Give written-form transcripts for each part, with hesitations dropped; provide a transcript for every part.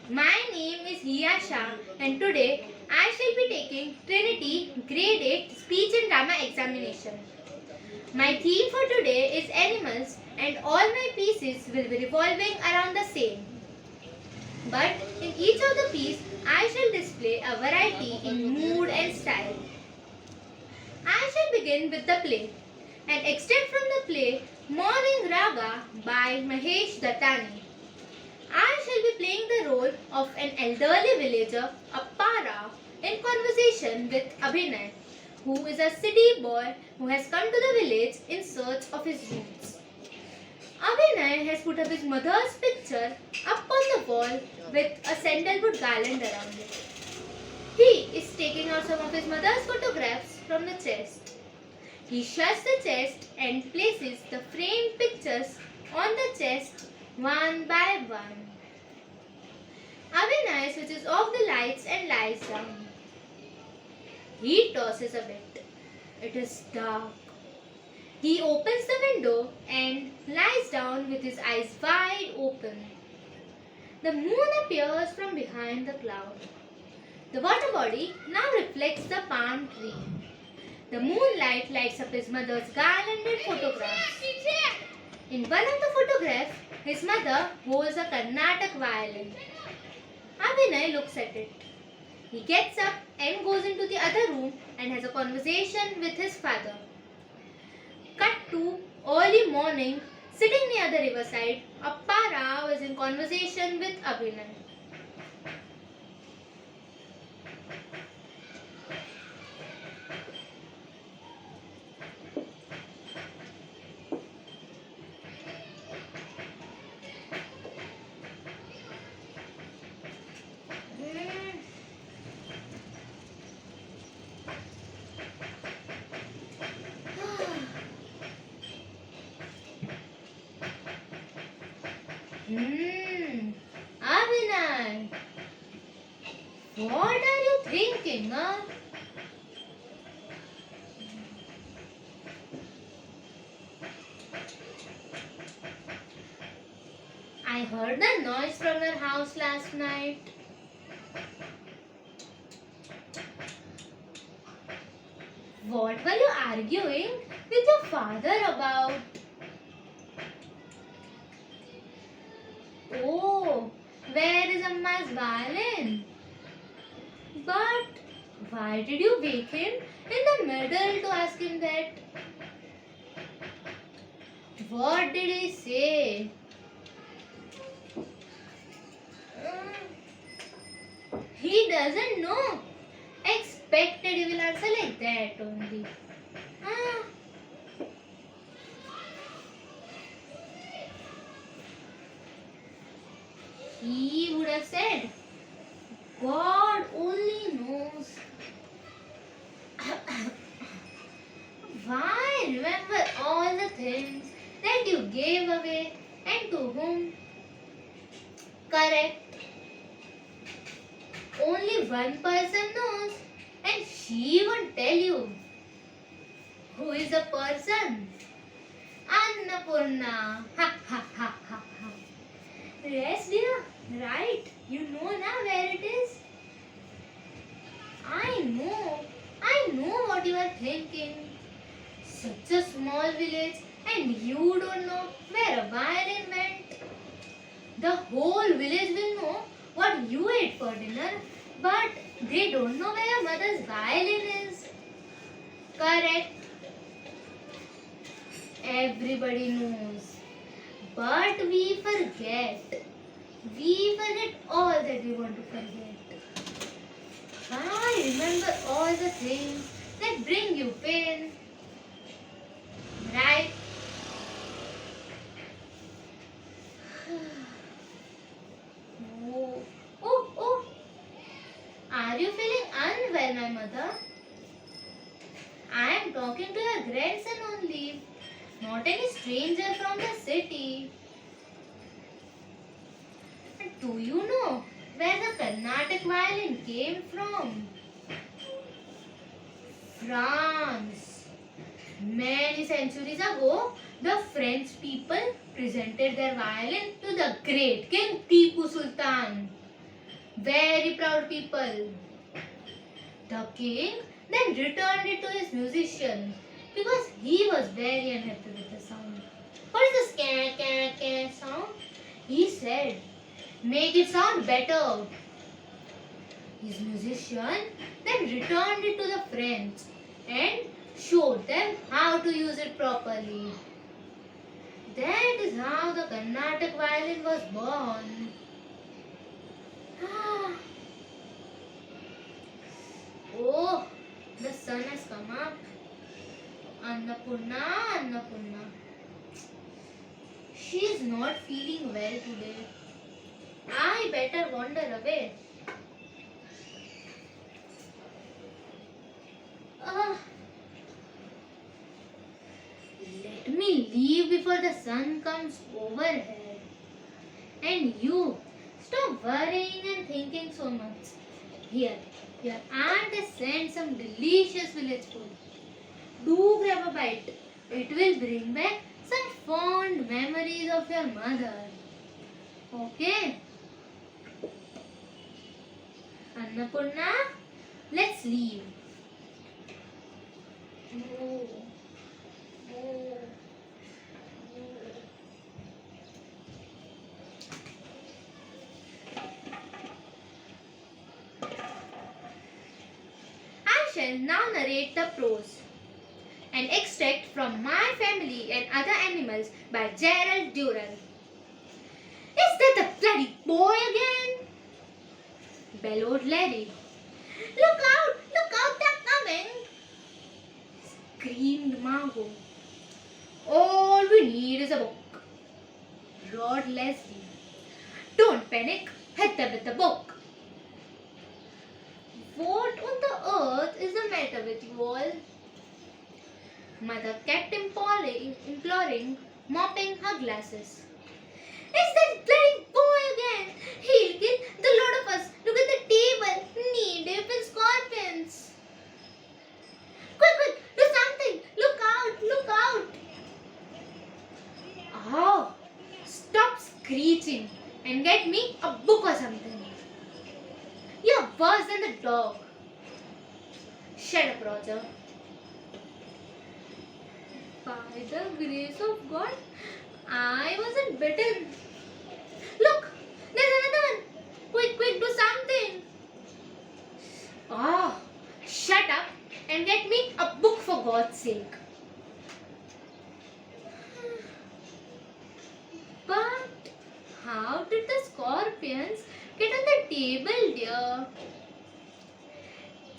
My name is Hiyasha and today I shall be taking Trinity Grade 8 Speech and Drama Examination. My theme for today is animals and all my pieces will be revolving around the same. But in each of the piece I shall display a variety in mood and style. I shall begin with the play. An extract from the play Morning Raga by Mahesh Dattani. I shall be playing the role of an elderly villager, Appara, in conversation with Abhinay, who is a city boy who has come to the village in search of his roots. Abhinay has put up his mother's picture up on the wall with a sandalwood garland around it. He is taking out some of his mother's photographs from the chest. He shuts the chest and places the framed pictures on the chest one by one. Abhinay switches off the lights and lies down. He tosses a bit. It is dark. He opens the window and lies down with his eyes wide open. The moon appears from behind the cloud. The water body now reflects the palm tree. The moonlight lights up his mother's garlanded photographs. In one of the photographs, his mother holds a Carnatic violin. Abhinay looks at it. He gets up and goes into the other room and has a conversation with his father. Cut to early morning, sitting near the riverside, Appara was in conversation with Abhinay. Abhinay, what are you thinking, huh? I heard the noise from your house last night. What were you arguing with your father about? Oh, where is Amma's violin? But why did you wake him in the middle to ask him that? What did he say? He doesn't know. Expected he will answer like that only. Ah. He would have said, God only knows. Why remember all the things that you gave away and to whom? Correct. Only one person knows and she won't tell you. Who is the person? Annapurna. Ha ha ha ha ha. Yes, dear. Right. You know now where it is. I know what you are thinking. Such a small village and you don't know where a violin went. The whole village will know what you ate for dinner, but they don't know where your mother's violin is. Correct. Everybody knows. But we forget. We forget all that we want to forget. I remember all the things that bring you pain. Right? Oh. Are you feeling unwell, my mother? I am talking to your grandson only, not any stranger from the city. Do you know where the Carnatic violin came from? France. Many centuries ago, the French people presented their violin to the great King Tipu Sultan. Very proud people. The king then returned it to his musician because he was very unhappy with the sound. What is this sound? He said, make it sound better. His musician then returned it to the friends and showed them how to use it properly. That is how the Carnatic violin was born. Oh, the sun has come up. Annapurna, Annapurna. She is not feeling well today. I better wander away. Ah, let me leave before the sun comes overhead. And you, stop worrying and thinking so much. Here, your aunt has sent some delicious village food. Do grab a bite. It will bring back some fond memories of your mother. Okay? Annapurna, let's leave. No. No. I shall now narrate the prose. An extract from My Family and Other Animals by Gerald Durrell. Is that the bloody boy again? Bellowed Larry. Look out, they're coming! Screamed Margot. All we need is a book, roared Leslie. Don't panic, hit them with the book. What on the earth is the matter with you all? Mother kept imploring, mopping her glasses. It's that bloody boy again! He'll kill the lot of us. Look at the table, knee-deep in scorpions. Quick, do something! Look out! Oh, stop screeching and get me a book or something. You're worse than the dog. Shut up, Roger. By the grace of God, I wasn't bitten. Look, there's another one. Quick, do something. Oh, shut up and get me a book for God's sake. But how did the scorpions get on the table, dear?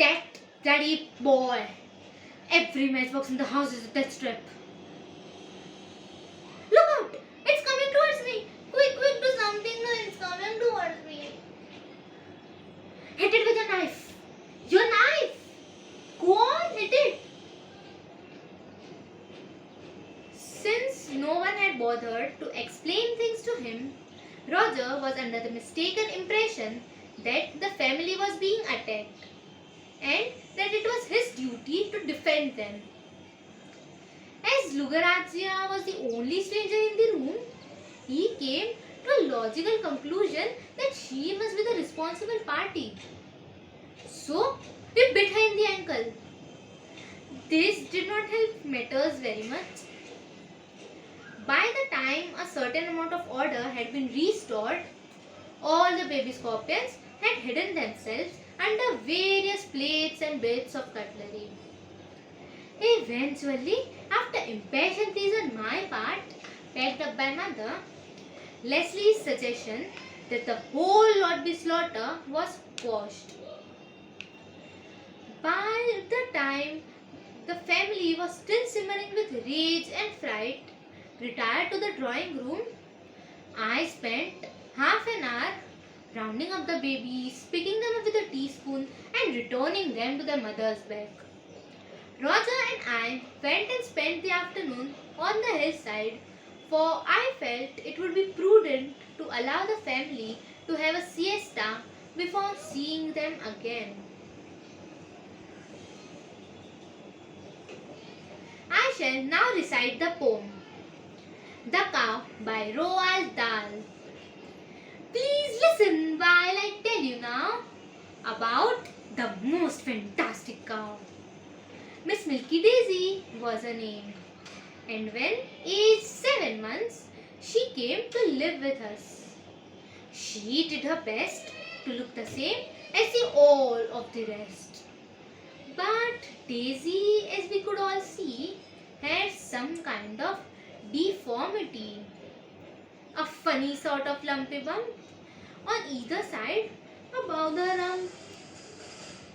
That bloody boy. Every matchbox in the house is a death trap. Look out! It's coming towards me. Quick, do something. No, it's coming towards me. Hit it with a knife. Your knife. Go on, hit it. Since no one had bothered to explain things to him, Roger was under the mistaken impression that the family was being attacked and that it was his duty to defend them. As Lugarajya was the only stranger in the room, he came to a logical conclusion that she must be the responsible party. So, he bit her in the ankle. This did not help matters very much. By the time a certain amount of order had been restored, all the baby scorpions had hidden themselves under various plates and bits of cutlery. Eventually, after impatient pleas on my part, backed up by mother, Leslie's suggestion that the whole lot be slaughtered was quashed. By the time the family was still simmering with rage and fright, retired to the drawing room, I spent half an hour rounding up the babies, picking them up with a teaspoon and returning them to their mother's back. Roger and I went and spent the afternoon on the hillside, for I felt it would be prudent to allow the family to have a siesta before seeing them again. I shall now recite the poem The Cow by Roald Dahl. Please listen while I tell you now about the most fantastic cow. Miss Milky Daisy was her name, and when aged 7 months, she came to live with us. She did her best to look the same as the all of the rest. But Daisy, as we could all see, had some kind of deformity. A funny sort of lumpy bump on either side above the rump.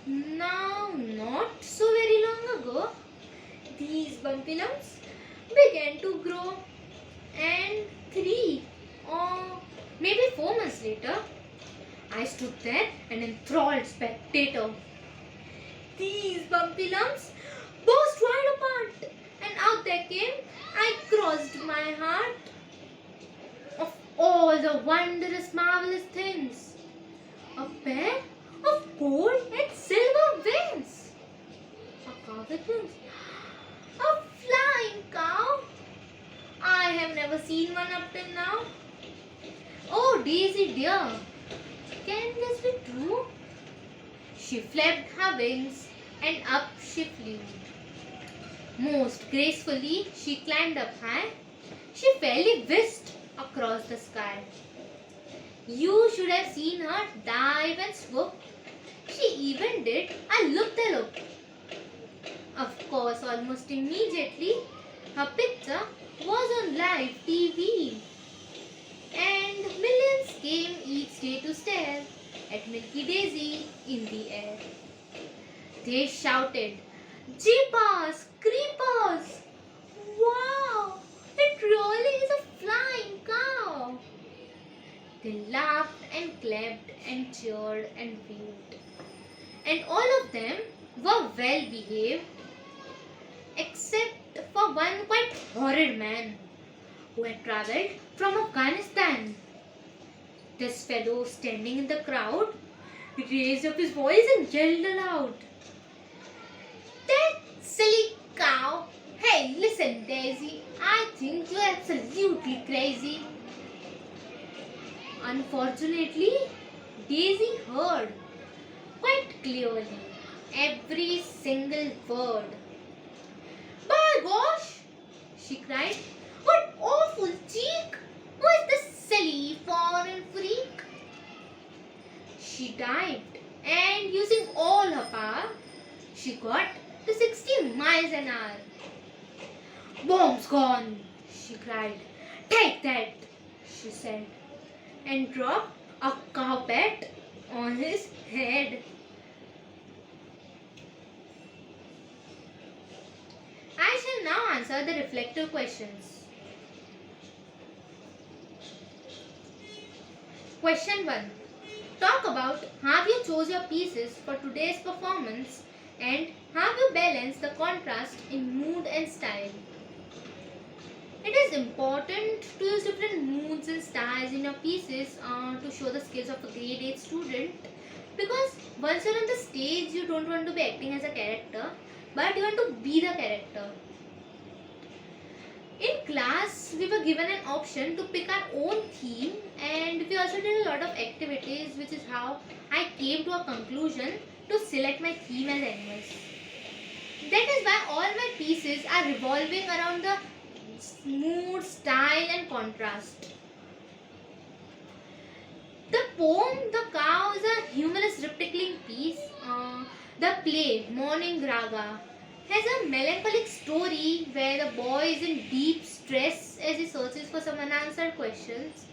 Now, not so very long ago, these bumpy lumps began to grow, and 3 or maybe 4 months later, I stood there an enthralled spectator. These bumpy lumps burst wide apart, and out there came, I crossed my heart, of all the wondrous, marvelous things, a pair of gold and silver wings, a cow with wings, a flying cow. I have never seen one up till now. Oh, Daisy dear, can this be true? She flapped her wings and up she flew. Most gracefully she climbed up high. She fairly whisked across the sky. You should have seen her dive and swoop. She even did a loop-the-loop. Of course, almost immediately, her picture was on live TV. And millions came each day to stare at Milky Daisy in the air. They shouted, "Jeepers, creepers! Wow! It really is a flying cow!" They laughed and clapped and cheered and waved. And all of them were well behaved, except for one quite horrid man who had travelled from Afghanistan. This fellow, standing in the crowd, raised up his voice and yelled aloud, "That silly cow! Hey, listen, Daisy, I think you're absolutely crazy." Unfortunately, Daisy heard quite clearly every single word. "By gosh!" she cried. "What awful cheek! Who is this silly foreign freak?" She dived, and using all her power, she got to 60 miles an hour. "Bomb's gone!" she cried. "Take that!" she said, and dropped a carpet on his head. I shall now answer the reflective questions. Question 1. Talk about how you chose your pieces for today's performance and how you balance the contrast in mood and style. It is important to use different moods and styles in your pieces to show the skills of a grade 8 student, because once you're on the stage, you don't want to be acting as a character, but you want to be the character. In class, we were given an option to pick our own theme, and we also did a lot of activities, which is how I came to a conclusion to select my theme as animals. That is why all my pieces are revolving around the mood, style and contrast. The poem "The Cow" is a humorous rip-tickling piece. The play "Morning Raga" has a melancholic story where the boy is in deep stress as he searches for some unanswered questions.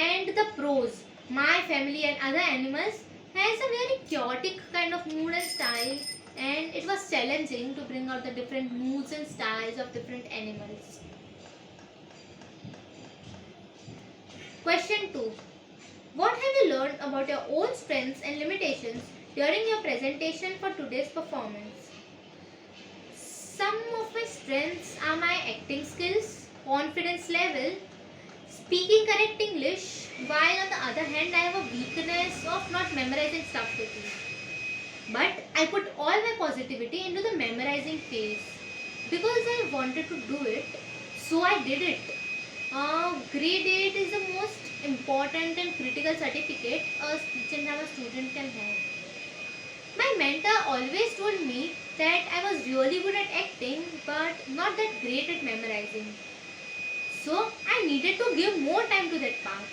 And the prose "My Family and Other Animals" has a very chaotic kind of mood and style, and it was challenging to bring out the different moods and styles of different animals. Question 2. What have you learned about your own strengths and limitations during your presentation for today's performance? Some of my strengths are my acting skills, confidence level, speaking correct English, while on the other hand I have a weakness of not memorizing stuff quickly. But I put all my positivity into the memorizing phase because I wanted to do it, so I did it. Grade 8 is the most important and critical certificate a speech and drama student can have. My mentor always told me that I was really good at acting but not that great at memorizing. So I needed to give more time to that part.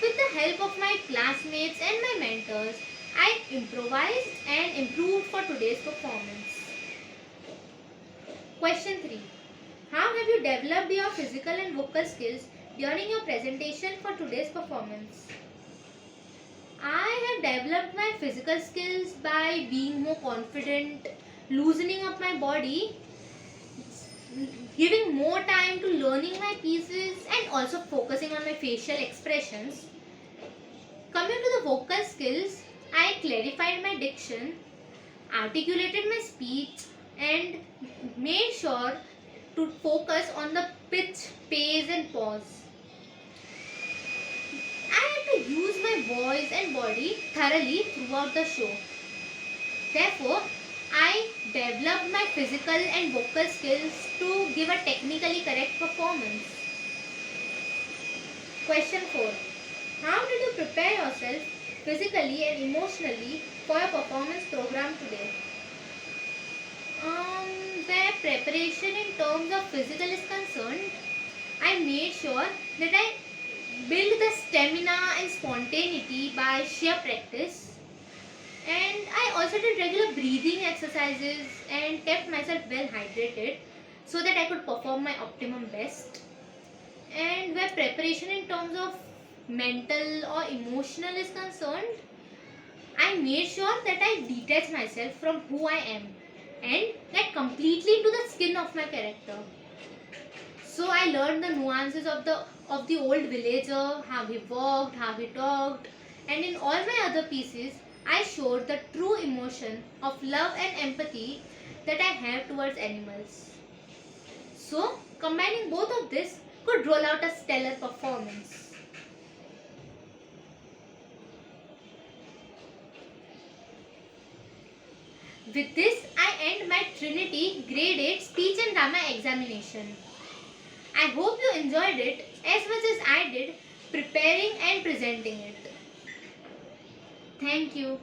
With the help of my classmates and my mentors, I improvised and improved for today's performance. Question 3. How have you developed your physical and vocal skills during your presentation for today's performance? I have developed my physical skills by being more confident, loosening up my body, giving more time to learning my pieces, and also focusing on my facial expressions. Coming to the vocal skills, I clarified my diction, articulated my speech, and made sure to focus on the pitch, pace, and pause. I had to use my voice and body thoroughly throughout the show. Therefore, I developed my physical and vocal skills to give a technically correct performance. Question 4. How did you prepare yourself physically and emotionally for your performance program today? Where preparation in terms of physical is concerned, I made sure that I build the stamina and spontaneity by sheer practice. And I also did regular breathing exercises and kept myself well hydrated so that I could perform my optimum best. And where preparation in terms of mental or emotional is concerned, I made sure that I detach myself from who I am and get completely into the skin of my character. So I learned the nuances of the old villager, how he walked, how he talked, and in all my other pieces, I showed the true emotion of love and empathy that I have towards animals. So combining both of this could roll out a stellar performance. With this, I end my Trinity Grade 8 Speech and Drama examination. I hope you enjoyed it as much as I did preparing and presenting it. Thank you.